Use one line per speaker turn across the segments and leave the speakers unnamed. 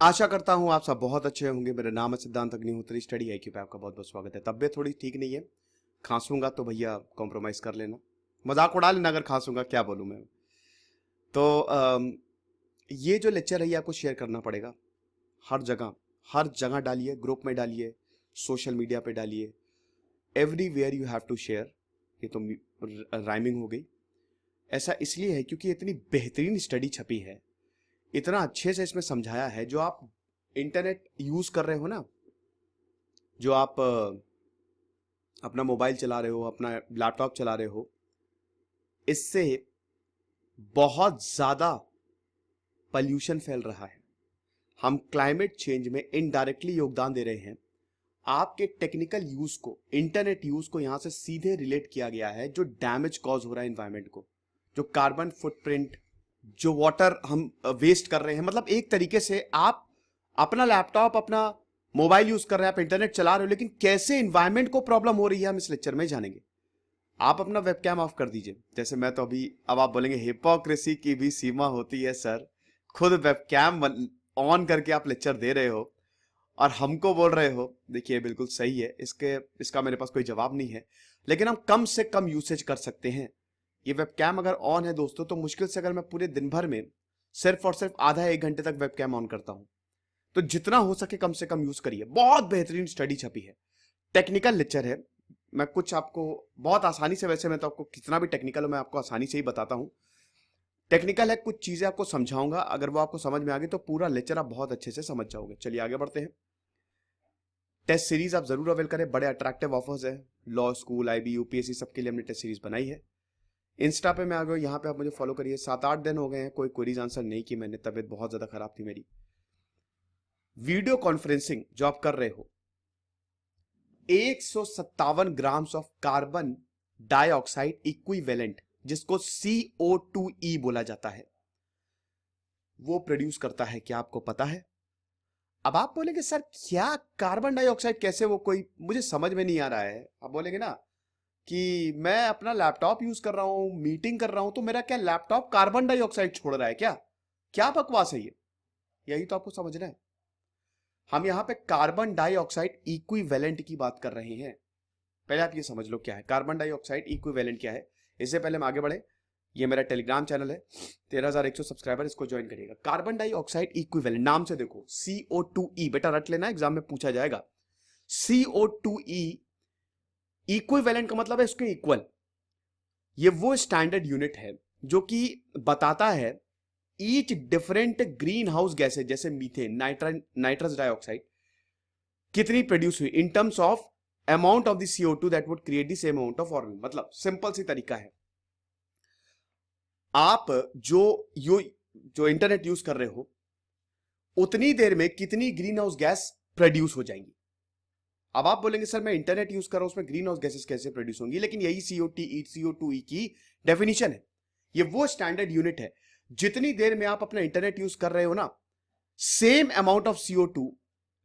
आशा करता हूँ आप सब बहुत अच्छे होंगे। मेरा नाम है सिद्धांत अग्निहोत्री। स्टडी आईक्यू पे आपका बहुत बहुत स्वागत है। तबीयत थोड़ी ठीक नहीं है, खांसूंगा तो भैया कॉम्प्रोमाइज़ कर लेना, मजाक उड़ा लेना अगर खांसूंगा, क्या बोलूँ मैं। तो ये जो लेक्चर है ये आपको शेयर करना पड़ेगा हर जगह डालिए, ग्रुप में डालिए, सोशल मीडिया पे डालिए, everywhere you have to share. ये तो राइमिंग हो गई। ऐसा इसलिए है क्योंकि इतनी बेहतरीन स्टडी छपी है, इतना अच्छे से इसमें समझाया है। जो आप इंटरनेट यूज कर रहे हो ना, जो आप अपना मोबाइल चला रहे हो, अपना लैपटॉप चला रहे हो, इससे बहुत ज्यादा पॉल्यूशन फैल रहा है। हम क्लाइमेट चेंज में इनडायरेक्टली योगदान दे रहे हैं। आपके टेक्निकल यूज को, इंटरनेट यूज को यहां से सीधे रिलेट किया गया है। जो डैमेज कॉज हो रहा है एनवायरमेंट को, जो कार्बन फुटप्रिंट, जो वाटर हम वेस्ट कर रहे हैं, मतलब एक तरीके से आप अपना लैपटॉप, अपना मोबाइल यूज कर रहे हैं, आप इंटरनेट चला रहे हो, लेकिन कैसे एनवायरमेंट को प्रॉब्लम हो रही है हम इस लेक्चर में जानेंगे। आप अपना वेबकैम ऑफ कर दीजिए, जैसे मैं तो अभी, अब आप बोलेंगे हिपोक्रेसी की भी सीमा होती है सर, खुद वेबकैम ऑन करके आप लेक्चर दे रहे हो और हमको बोल रहे हो। देखिए बिल्कुल सही है, इसका मेरे पास कोई जवाब नहीं है, लेकिन हम कम से कम यूसेज कर सकते हैं। ये वेबकैम अगर ऑन है दोस्तों, तो मुश्किल से अगर मैं पूरे दिन भर में सिर्फ और सिर्फ आधा एक घंटे तक वेबकैम ऑन करता हूं, तो जितना हो सके कम से कम यूज करिए। बहुत बेहतरीन स्टडी छपी है, टेक्निकल लेक्चर है। मैं कुछ आपको बहुत आसानी से, वैसे मैं तो आपको कितना भी टेक्निकल हो मैं आपको आसानी से ही बताता हूं। टेक्निकल है, कुछ चीजें आपको समझाऊंगा, अगर वो आपको समझ में आ गई तो पूरा लेक्चर आप बहुत अच्छे से समझ जाओगे। चलिए आगे बढ़ते हैं। टेस्ट सीरीज आप जरूर अवेल करें, बड़े अट्रैक्टिव ऑफर्स है। लॉ स्कूल, आईबी, यूपीएससी सबके लिए हमने टेस्ट सीरीज बनाई है। इंस्टा पे मैं आ गया, यहाँ पे आप मुझे फॉलो करिए। 7-8 दिन हो गए हैं कोई क्वेरीज आंसर नहीं की मैंने, तबीयत बहुत ज्यादा खराब थी मेरी। वीडियो कॉन्फ्रेंसिंग जो आप कर रहे हो, 157 grams of carbon dioxide equivalent, जिसको CO2e बोला जाता है, वो प्रोड्यूस करता है। क्या आपको पता है? अब आप बोलेंगे सर क्या कार्बन डाइऑक्साइड कैसे, वो कोई मुझे समझ में नहीं आ रहा है। आप बोलेंगे ना कि मैं अपना लैपटॉप यूज कर रहा हूं, मीटिंग कर रहा हूं, तो मेरा क्या लैपटॉप कार्बन डाइऑक्साइड छोड़ रहा है क्या? क्या बकवास है ये? यही तो आपको समझना है। हम यहां पे कार्बन डाइऑक्साइड इक्विवेलेंट की बात कर रहे हैं। पहले आप ये समझ लो क्या है कार्बन डाइऑक्साइड इक्विवेलेंट क्या है। इससे पहले हम आगे बढ़े, ये मेरा टेलीग्राम चैनल है, 13,100 सब्सक्राइबर, इसको ज्वाइन करिएगा। कार्बन डाइऑक्साइड इक्विवेलेंट, नाम से देखो CO2e, बेटा रट लेना, एग्जाम में पूछा जाएगा। CO2e इक्विवेलेंट का मतलब है उसके इक्वल। ये वो स्टैंडर्ड यूनिट है जो कि बताता है each different green house gases, जैसे मीथेन, नाइट्रस डाइऑक्साइड, कितनी प्रोड्यूस हुई in terms of amount of the CO2 that would create the same amount of organ. मतलब सिंपल सी तरीका है, आप जो इंटरनेट यूज कर रहे हो, उतनी देर में कितनी ग्रीन हाउस गैस प्रोड्यूस हो जाएंगी। अब आप बोलेंगे सर मैं इंटरनेट यूज कर रहा हूं, उसमें ग्रीन हाउस गैसेस कैसे प्रोड्यूस होंगी? लेकिन यही CO2e की डेफिनेशन है। ये वो स्टैंडर्ड यूनिट है, जितनी देर में आप अपना इंटरनेट यूज कर रहे हो ना, सेम अमाउंट ऑफ CO2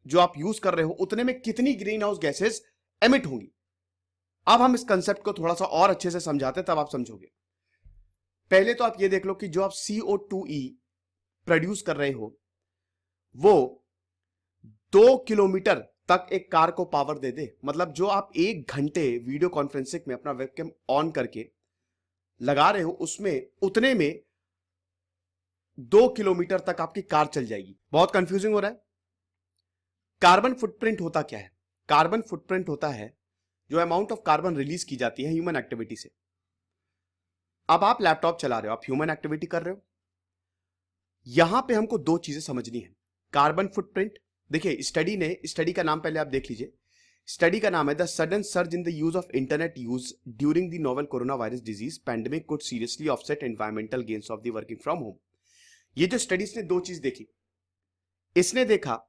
जो आप यूज कर रहे हो, उतने में कितनी ग्रीन हाउस गैसेस एमिट होंगी। अब हम इस कंसेप्ट को थोड़ा सा और अच्छे से समझाते हैं, तब आप समझोगे। पहले तो आप ये देख लो कि जो आप CO2e प्रोड्यूस कर रहे हो, वो 2 किलोमीटर तक एक कार को पावर दे दे। मतलब जो आप 1 घंटे वीडियो कॉन्फ्रेंसिंग में अपना वेबकैम ऑन करके लगा रहे हो, उसमें उतने में 2 किलोमीटर तक आपकी कार चल जाएगी। बहुत कंफ्यूजिंग हो रहा है। कार्बन फुटप्रिंट होता क्या है? कार्बन फुटप्रिंट होता है जो अमाउंट ऑफ कार्बन रिलीज की जाती है ह्यूमन एक्टिविटी से। अब आप लैपटॉप चला रहे हो, आप ह्यूमन एक्टिविटी कर रहे हो, यहां पे हमको दो चीजें समझनी है। कार्बन फुटप्रिंट, देखिए स्टडी का नाम पहले आप देख लीजिए। स्टडी का नाम है the sudden surge in the use of internet use during the novel corona virus disease pandemic could seriously offset environmental gains of the working from home. ये जो स्टडीज ने दो चीज देखी, इसने देखा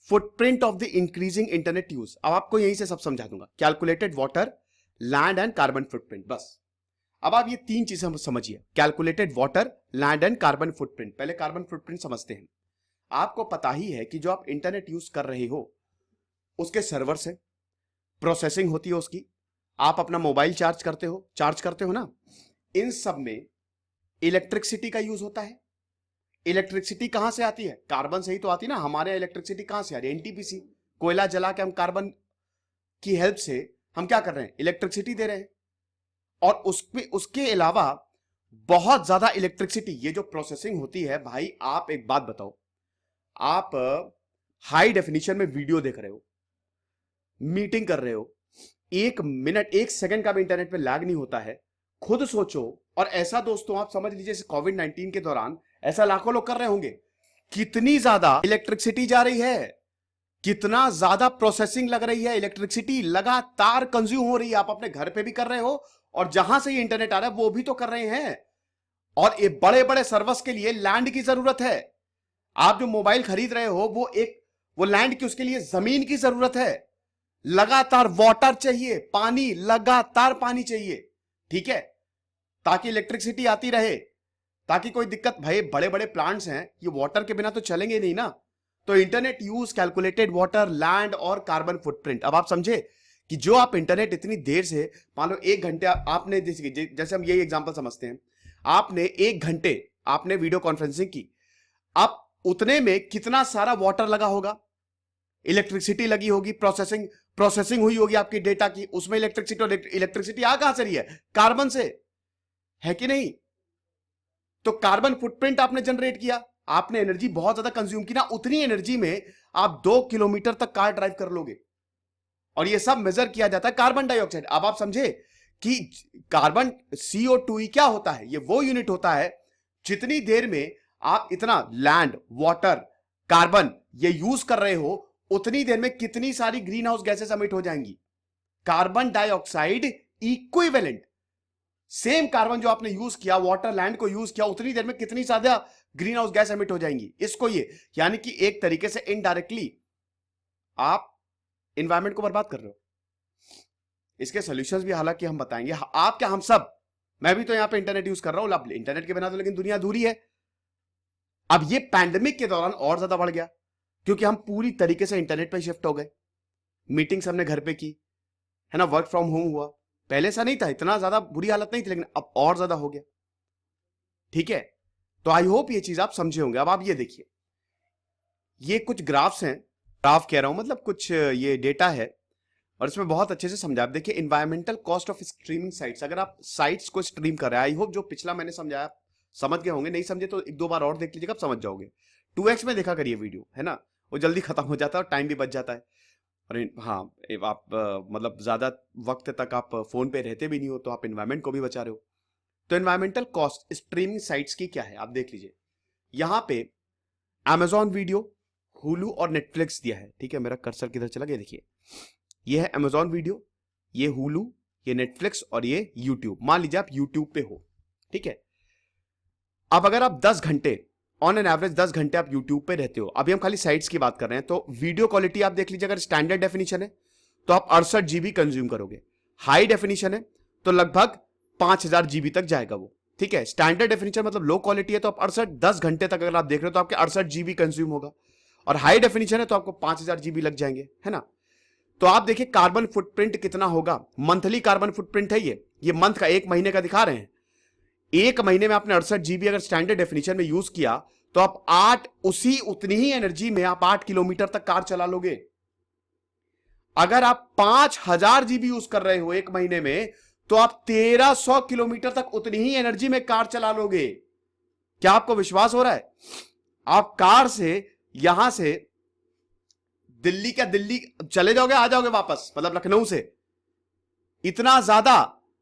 footprint of the increasing internet use. अब आपको यहीं से सब समझा दूंगा, calculated water, land and carbon footprint, बस। अब आप ये तीन चीजें समझिए, calculated water, land and carbon footprint. पहले कार्बन फुटप्रिंट समझते हैं। आपको पता ही है कि जो आप इंटरनेट यूज कर रहे हो, उसके सर्वर से प्रोसेसिंग होती है उसकी, आप अपना मोबाइल चार्ज करते हो ना, इन सब में इलेक्ट्रिसिटी का यूज होता है। इलेक्ट्रिसिटी कहां से आती है? कार्बन से ही तो आती है ना। हमारे इलेक्ट्रिसिटी कहां से आ रही है? एनटीपीसी, कोयला जला के हम कार्बन की हेल्प से हम क्या कर रहे हैं? इलेक्ट्रिसिटी दे रहे हैं। और उसके अलावा बहुत ज्यादा इलेक्ट्रिसिटी, ये जो प्रोसेसिंग होती है भाई, आप एक बात बताओ, आप हाई डेफिनेशन में वीडियो देख रहे हो, मीटिंग कर रहे हो, 1 मिनट 1 सेकंड का भी इंटरनेट पे लैग नहीं होता है। खुद सोचो। और ऐसा दोस्तों आप समझ लीजिए कोविड-19 के दौरान ऐसा लाखों लोग कर रहे होंगे। कितनी ज्यादा इलेक्ट्रिसिटी जा रही है, कितना ज्यादा प्रोसेसिंग लग रही है, इलेक्ट्रिसिटी लगातार कंज्यूम हो रही है। आप अपने घर पे भी कर रहे हो और जहां से ये इंटरनेट आ रहा है वो भी तो कर रहे हैं। और ये बड़े बड़े सर्वर्स के लिए लैंड की जरूरत है। आप जो मोबाइल खरीद रहे हो वो लैंड की, उसके लिए जमीन की जरूरत है। लगातार वाटर चाहिए, पानी, लगातार पानी चाहिए, ठीक है, ताकि इलेक्ट्रिसिटी आती रहे, ताकि कोई दिक्कत। भाई बड़े बड़े प्लांट्स हैं, ये वाटर के बिना तो चलेंगे नहीं ना। तो internet use, calculated water, land और कार्बन फुटप्रिंट। अब आप समझे कि जो आप इंटरनेट इतनी देर से, मान लो 1 घंटे आपने, जैसे हम यही एग्जांपल समझते हैं, आपने 1 घंटे आपने वीडियो कॉन्फ्रेंसिंग की, अब उतने में कितना सारा वाटर लगा होगा, इलेक्ट्रिसिटी लगी होगी, प्रोसेसिंग हुई होगी आपकी डेटा की, उसमें इलेक्ट्रिसिटी। और इलेक्ट्रिसिटी आ कहां से रही है? कार्बन से, है कि नहीं? तो कार्बन फुटप्रिंट आपने जनरेट किया, आपने एनर्जी बहुत ज्यादा कंज्यूम की ना, उतनी एनर्जी में आप 2 किलोमीटर तक कार ड्राइव कर लोगे। और ये सब मेजर किया जाता है कार्बन डाइऑक्साइड। अब आप समझे कि कार्बन CO2 क्या होता है? ये वो यूनिट होता है जितनी देर में आप इतना लैंड, वाटर, कार्बन ये यूज कर रहे हो, उतनी देर में कितनी सारी ग्रीन हाउस गैसेस एमिट हो जाएंगी। Carbon dioxide equivalent, same carbon जो आपने यूज किया, वाटर, लैंड को यूज किया, उतनी देर में कितनी ज्यादा ग्रीन हाउस गैस एमिट हो जाएंगी। इसको ये, यानी कि एक तरीके से इनडायरेक्टली आप एनवायरमेंट को बर्बाद कर रहे हो। इसके सॉल्यूशंस भी हालांकि हम बताएंगे। आप क्या, हम सब, मैं भी तो यहां पे इंटरनेट यूज कर रहा हूं। अब इंटरनेट के बिना तो लेकिन दुनिया अधूरी है। अब ये पैंडेमिक के दौरान और ज्यादा बढ़ गया, क्योंकि हम पूरी तरीके से इंटरनेट पे शिफ्ट हो गए। मीटिंग्स हमने घर पे की, है ना, वर्क फ्रॉम होम हुआ। पहले ऐसा नहीं था, इतना ज्यादा बुरी हालत नहीं थी, लेकिन अब और ज्यादा हो गया, ठीक है। तो आई होप ये चीज आप समझे होंगे। अब आप ये देखिए, ये कुछ ग्राफ्स हैं, ग्राफ कह रहा हूं मतलब कुछ ये डेटा है, और इसमें बहुत अच्छे से समझा। आप देखिए, environmental cost of streaming sites. अगर आप साइट्स को स्ट्रीम कर रहे हैं, आई होप जो पिछला मैंने समझाया समझ गए होंगे, नहीं समझे तो 1-2 बार और देख लीजिएगा, आप समझ जाओगे। 2x में देखा करिए वीडियो, है ना, वो जल्दी खत्म हो जाता है और टाइम भी बच जाता है। और हाँ, आप मतलब ज्यादा वक्त तक आप फोन पे रहते भी नहीं हो, तो आप एनवायरमेंट को भी बचा रहे हो। तो एनवायरमेंटल कॉस्ट स्ट्रीमिंग साइट्स की क्या है, आप देख लीजिए। यहां पे Amazon वीडियो, हुलू और नेटफ्लिक्स दिया है, ठीक है। मेरा कर्सर किधर चला गया, देखिए, ये है Amazon वीडियो, ये हुलू, ये नेटफ्लिक्स और ये यूट्यूब। मान लीजिए आप यूट्यूब पे हो, ठीक है। अब अगर आप 10 घंटे, ऑन एन एवरेज 10 घंटे आप यूट्यूब पे रहते हो, अभी हम खाली साइट्स की बात कर रहे हैं, तो वीडियो क्वालिटी आप देख लीजिए। अगर स्टैंडर्ड डेफिनेशन है तो आप 68 GB कंज्यूम करोगे। हाई डेफिनेशन है तो लगभग 5000 GB तक जाएगा वो, ठीक है। स्टैंडर्ड डेफिनेशन मतलब लो क्वालिटी है, तो आप 10 घंटे तक अगर आप देख रहे हो तो आपके 68 GB कंज्यूम होगा। और हाई डेफिनेशन है तो आपको 5000 GB लग जाएंगे, है ना। तो आप देखिए कार्बन फुटप्रिंट कितना होगा। मंथली कार्बन फुटप्रिंट है ये मंथ का, 1 महीने का दिखा रहे हैं। 1 महीने में आपने 68 GB अगर स्टैंडर्ड डेफिनेशन में यूज किया, तो आप उतनी ही एनर्जी में आप 8 किलोमीटर तक कार चला लोगे। अगर आप 5000 GB यूज कर रहे हो 1 महीने में, तो आप 1300 किलोमीटर तक उतनी ही एनर्जी में कार चला लोगे। क्या आपको विश्वास हो रहा है? आप कार से यहां से दिल्ली चले जाओगे, आ जाओगे वापस, मतलब लखनऊ से। इतना ज्यादा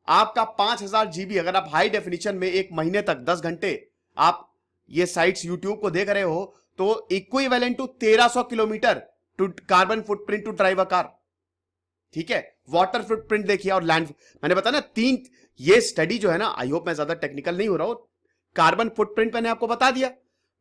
आपका 5000 GB, अगर आप हाई डेफिनेशन में 1 महीने तक 10 घंटे आप ये साइट्स यूट्यूब को देख रहे हो, तो equivalent to 1300 kilometre to carbon footprint to drive a car, ठीक है। वाटर फुटप्रिंट देखिए और लैंड, मैंने बताया ना 3, ये स्टडी जो है ना, आई होप मैं ज्यादा टेक्निकल नहीं हो रहा हूं। कार्बन फुटप्रिंट मैंने आपको बता दिया।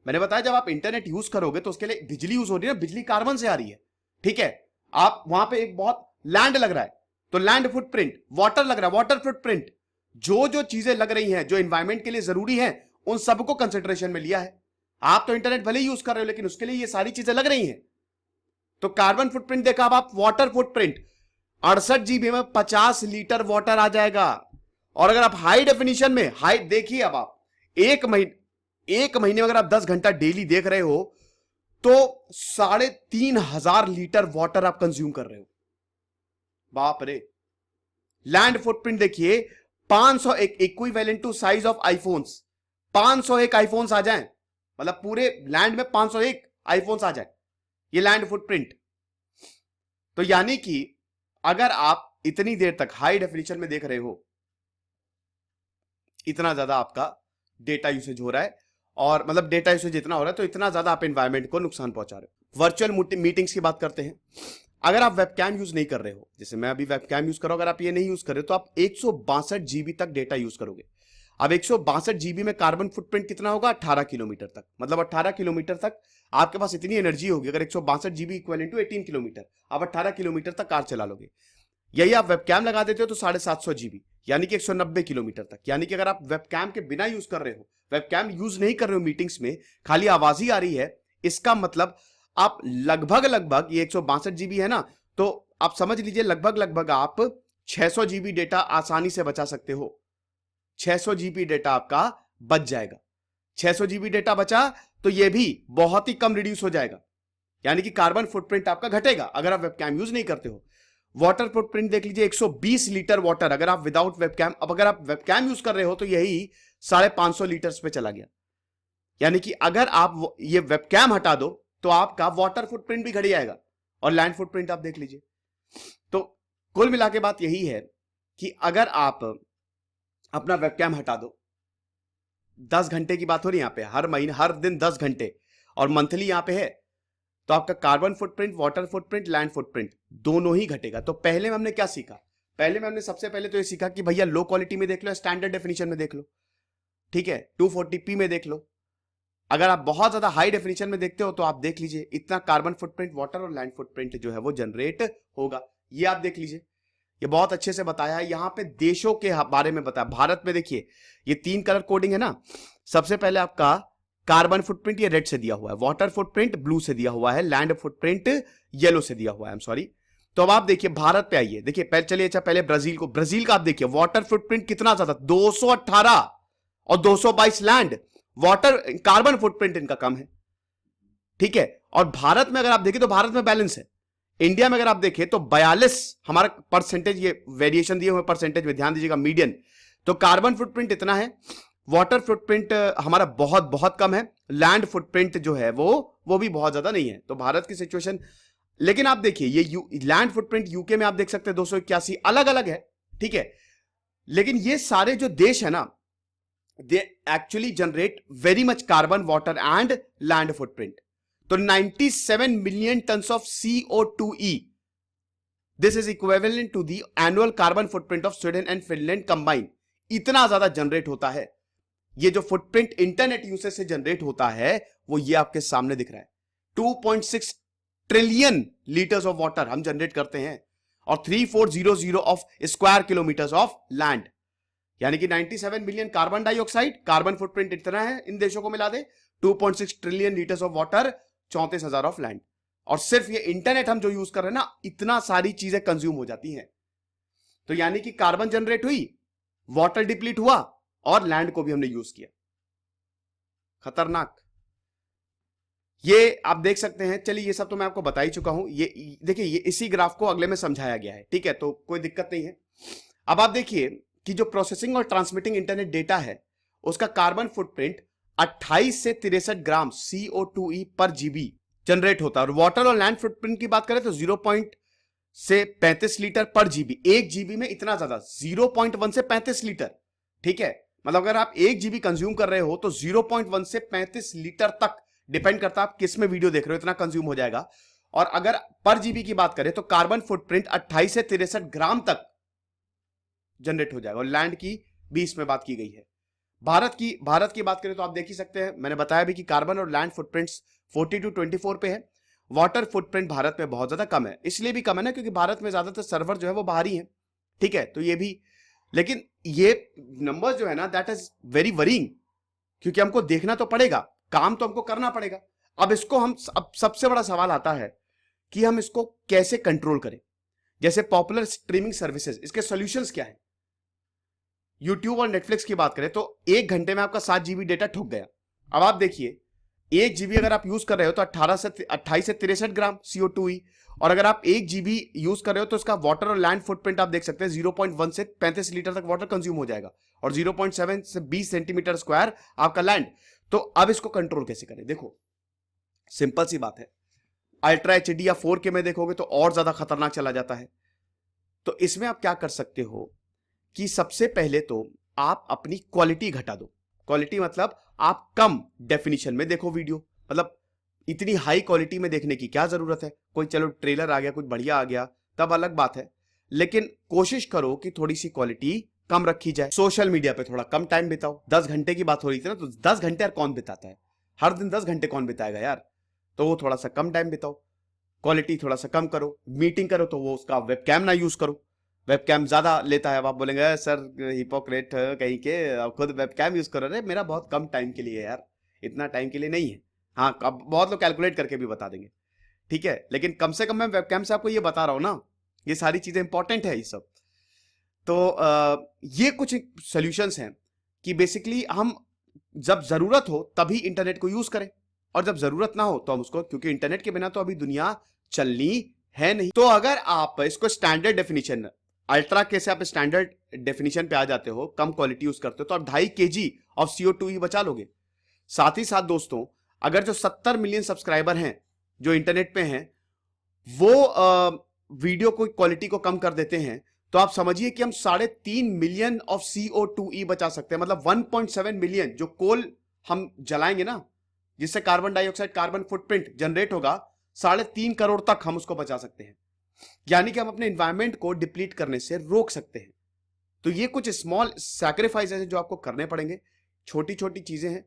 मैंने बताया जब आप इंटरनेट यूज करोगे तो उसके लिए बिजली यूज हो रही है ना, बिजली कार्बन से आ रही है, ठीक है। आप वहां पे एक बहुत लैंड लग रहा है तो लैंड फुटप्रिंट, वाटर लग रहा है वाटर फुटप्रिंट। जो चीजें लग रही हैं जो एनवायरमेंट के लिए जरूरी है, उन सबको कंसिडरेशन में लिया है। आप तो इंटरनेट भले ही यूज कर रहे हो, लेकिन उसके लिए ये सारी चीजें लग रही हैं। तो कार्बन फुटप्रिंट देखा। अब आप वाटर फुटप्रिंट, 68 GB में 50 लीटर वाटर आ जाएगा। और अगर आप हाई डेफिनेशन में, हाई देखिए, अब आप एक महीने में अगर आप 10 घंटा डेली देख रहे हो तो 3,500 लीटर वाटर आप कंज्यूम कर रहे हो। बाप रे। लैंड फुटप्रिंट देखिए, 501 equivalent to size of iPhones. 501 iPhones आ जाएं, मतलब पूरे लैंड में 501 आईफोन्स आ जाए, ये लैंड फुटप्रिंट। तो यानी कि अगर आप इतनी देर तक हाई डेफिनेशन में देख रहे हो, इतना ज्यादा आपका डेटा यूसेज हो रहा है, और मतलब डेटा यूसेज जितना हो रहा है तो इतना ज्यादा आप एनवायरमेंट को नुकसान पहुंचा रहे हो। वर्चुअल मीटिंग्स की बात करते हैं। अगर आप वेबकैम यूज नहीं कर रहे हो, जैसे मैं अभी वेबकैम यूज कर रहा हूं, अगर आप ये नहीं यूज कर रहे हो तो आप 162 जीबी तक डेटा यूज करोगे। अब 162 जीबी में कार्बन फुटप्रिंट कितना होगा? 18 किलोमीटर तक। मतलब 18 किलोमीटर तक आपके पास इतनी एनर्जी होगी। अगर 162 जीबी इक्विवेलेंट टू 18 किलोमीटर, आप 18 किलोमीटर तक कार चला लोगे। यही आप वेबकैम लगा देते हो तो 750 जीबी, यानी कि 190 किलोमीटर तक। यानी कि अगर आप वेबकैम के बिना यूज कर रहे हो, वेबकैम यूज नहीं कर रहे हो मीटिंग्स में, खाली आवाज ही आ रही है, इसका मतलब आप लगभग ये 162 जीबी है ना, तो आप समझ लीजिए लगभग आप 600 जीबी डेटा आसानी से बचा सकते हो। 600 जीबी डेटा आपका बच जाएगा। 600 जीबी डेटा बचा तो यह भी बहुत ही कम रिड्यूस हो जाएगा, यानी कि कार्बन फुटप्रिंट आपका घटेगा अगर आप वेबकैम यूज नहीं करते हो। वाटर फुटप्रिंट देख लीजिए, 120 लीटर वाटर अगर आप विदाउट वेबकैम, अब अगर आप वेबकैम यूज कर रहे हो तो यही 550 लीटर पे चला गया। यानी कि अगर आप ये वेबकैम हटा दो तो आपका वाटर फुटप्रिंट भी घट जाएगा, और लैंड फुटप्रिंट आप देख लीजिए। तो कुल मिला के बात यही है कि अगर आप अपना वेबकैम हटा दो, 10 घंटे की बात हो रही है यहां पे, हर महीने हर दिन 10 घंटे, और मंथली यहां पे है, तो आपका carbon footprint, water footprint, land footprint दोनों ही घटेगा। तो पहले में हमने क्या सीखा? पहले में हमने सबसे पहले तो ये सीखा कि भैया लो क्वालिटी में देख लो, स्टैंडर्ड डेफिनेशन में देख लो, ठीक है, 240p में देख लो। अगर आप बहुत ज्यादा हाई डेफिनेशन में देखते हो तो आप देख लीजिए इतना कार्बन फुटप्रिंट, वाटर और लैंड फुटप्रिंट जो है वो जनरेट होगा। ये आप देख लीजिए, ये बहुत अच्छे से बताया है। यहां पे देशों के बारे में बताया। भारत में देखिए ये 3 कलर कोडिंग है ना। सबसे पहले आपका कार्बन फुटप्रिंट ये रेड से दिया हुआ है, वाटर फुटप्रिंट ब्लू से दिया हुआ है, लैंड फुटप्रिंट येलो से दिया हुआ है, आई एम सॉरी। तो अब आप देखिए भारत पे आइए, देखिए पहले चलिए, अच्छा पहले ब्राजील को, ब्राजील का आप देखिए वाटर फुटप्रिंट कितना ज्यादा, 218 और 222 लैंड। वाटर कार्बन फुटप्रिंट इनका कम है, ठीक है। और भारत में अगर आप देखें तो भारत में बैलेंस है। इंडिया में अगर आप देखें तो 42 हमारा परसेंटेज, ये वेरिएशन दिए हुए परसेंटेज में ध्यान दीजिएगा, मीडियन। तो कार्बन फुटप्रिंट इतना है, वाटर फुटप्रिंट हमारा बहुत बहुत कम है, लैंड फुटप्रिंट जो है वो भी बहुत ज्यादा नहीं है। तो भारत की सिचुएशन, लेकिन आप देखिए ये लैंड फुटप्रिंट यूके में आप देख सकते हैं 281, अलग अलग है, ठीक है। लेकिन ये सारे जो देश है ना, they actually generate very much carbon, water and land footprint. तो 97 million tons of CO2e, this is equivalent to the annual carbon footprint of Sweden and Finland combine. इतना ज्यादा जनरेट होता है। ये जो फुटप्रिंट इंटरनेट यूसेज से generate होता है वो ये आपके सामने दिख रहा है। 2.6 ट्रिलियन लीटर्स ऑफ वाटर हम जनरेट करते हैं, और 3400 of square kilometres of land, यानी कि 97 million carbon dioxide, carbon footprint इतना है इन देशों को मिला दे, 2.6 trillion litres of water, 34,000 of land. और सिर्फ ये इंटरनेट हम जो यूज कर रहे हैं ना, इतना सारी चीजें कंज्यूम हो जाती हैं। तो यानी कि कार्बन जनरेट हुई, वाटर डिप्लीट हुआ, और लैंड को भी हमने यूज किया। खतरनाक। ये आप देख सकते हैं। चलिए ये सब तो मैं आपको बता ही चुका हूं। ये देखिए, ये इसी ग्राफ को अगले में समझाया गया है, ठीक है, तो कोई दिक्कत नहीं है। अब आप देखिए कि जो प्रोसेसिंग और ट्रांसमिटिंग इंटरनेट डेटा है उसका कार्बन फुटप्रिंट 28 से 63 ग्राम CO2e पर जीबी जनरेट होता है। और वाटर और लैंड फुटप्रिंट की बात करें तो 0. से 35 लीटर पर जीबी। 1 जीबी में इतना ज्यादा, 0.1 से 35 लीटर, ठीक है। मतलब अगर आप 1 जीबी कंज्यूम कर रहे हो तो 0.1 से 35 लीटर तक, डिपेंड करता है आप किस में वीडियो देख रहे हो, इतना कंज्यूम हो जाएगा। और अगर पर जीबी की बात करें तो कार्बन फुटप्रिंट 28 से 63 ग्राम तक जनरेट हो जाएगा। और लैंड की भी इसमें बात की गई है। भारत की बात करें तो आप देख ही सकते हैं, मैंने बताया भी कि कार्बन और लैंड फुटप्रिंट्स 40 to 24 पे है। वाटर फुटप्रिंट भारत में बहुत ज्यादा कम है। इसलिए भी कम है ना क्योंकि भारत में ज्यादातर सर्वर जो है वो बाहरी है, ठीक है। तो ये भी, लेकिन ये नंबर जो है ना, दैट इज वेरी वरीइंग, क्योंकि हमको देखना तो पड़ेगा, काम तो हमको करना पड़ेगा। अब इसको हम, अब सबसे बड़ा सवाल आता है कि हम इसको कैसे कंट्रोल करें। जैसे पॉपुलर स्ट्रीमिंग सर्विसेज, इसके सॉल्यूशंस क्या है। यूट्यूब और नेटफ्लिक्स की बात करें तो 1 घंटे में आपका 7 जीबी डेटा ठुक गया, अब आप देखिए 1 GB अगर आप यूज कर रहे हो तो 28 से 63 ग्राम CO2 और अगर आप 1 GB यूज कर रहे हो तो उसका वाटर और लैंड फुटप्रिंट आप देख सकते हैं 0.1 से 35 लीटर तक वाटर कंज्यूम हो जाएगा और 0.7 से 20 सेंटीमीटर स्क्वायर आपका लैंड। तो अब इसको कंट्रोल कैसे करें? देखो सिंपल सी बात है, अल्ट्रा एचडी या 4K में देखोगे तो और ज्यादा खतरनाक चला जाता है। तो इसमें आप क्या कर सकते हो कि सबसे पहले तो आप अपनी क्वालिटी घटा दो। क्वालिटी मतलब आप कम डेफिनेशन में देखो वीडियो, मतलब इतनी हाई क्वालिटी में देखने की क्या जरूरत है? कोई चलो ट्रेलर आ गया, कुछ बढ़िया आ गया, तब अलग बात है, लेकिन कोशिश करो कि थोड़ी सी क्वालिटी कम रखी जाए। सोशल मीडिया पे थोड़ा कम टाइम बिताओ। 10 घंटे की बात हो रही थी ना, तो 10 घंटे यार कौन बिताता है? हर दिन 10 घंटे कौन बिताएगा यार? तो वो थोड़ा सा कम टाइम बिताओ, क्वालिटी थोड़ा सा कम करो। मीटिंग करो तो वो उसका वेबकैम ना यूज करो, वेबकैम ज्यादा लेता है। अब आप बोलेंगे सर हिपोक्रेट कहीं के, आप खुद वेबकैम यूज करो। रहे मेरा बहुत कम टाइम के लिए यार, इतना टाइम के लिए नहीं है। हाँ, अब बहुत लोग कैलकुलेट करके भी बता देंगे, ठीक है, लेकिन कम से कम मैं वेबकैम से आपको ये बता रहा हूं ना, ये सारी चीजें इंपॉर्टेंट है ये सब। तो ये कुछ सॉल्यूशंस हैं कि बेसिकली हम जब जरूरत हो तभी इंटरनेट को यूज करें और जब जरूरत ना हो तो हम उसको, क्योंकि इंटरनेट के बिना तो अभी दुनिया चलनी है नहीं। तो अगर आप इसको स्टैंडर्ड डेफिनेशन, अल्ट्रा के से आप स्टैंडर्ड डेफिनेशन पे आ जाते हो, कम क्वालिटी यूज करते हो, तो आप 2.5 kg ऑफ CO2 ही बचा लोगे। साथ ही साथ दोस्तों, अगर जो 70 मिलियन सब्सक्राइबर हैं जो इंटरनेट पे हैं, वो वीडियो को क्वालिटी को कम कर देते हैं, तो आप समझिए कि हम 3.5 मिलियन ऑफ CO2 बचा सकते हैं। मतलब 1.7 मिलियन जो कोल हम जलाएंगे ना, जिससे carbon dioxide, carbon footprint generate होगा, 3.5 करोड़ तक हम उसको बचा सकते हैं। यानी कि हम अपने एनवायरमेंट को डिप्लीट करने से रोक सकते हैं। तो ये कुछ स्मॉल सैक्रिफाइस है जो आपको करने पड़ेंगे। छोटी छोटी चीजें हैं,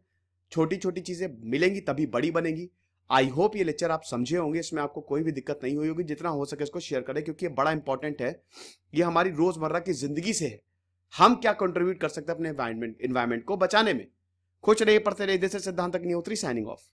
छोटी छोटी चीजें मिलेंगी तभी बड़ी बनेगी। आई होप ये लेक्चर आप समझे होंगे, इसमें आपको कोई भी दिक्कत नहीं हुई होगी। जितना हो सके इसको शेयर करें, क्योंकि ये बड़ा इंपॉर्टेंट है। ये हमारी रोजमर्रा की जिंदगी से है, हम क्या कंट्रीब्यूट कर सकते हैं अपने एनवायरमेंट को बचाने में। खुश रहिए, पढ़ते रहिए। दिस इज सिद्धांत अग्निहोत्री साइनिंग ऑफ।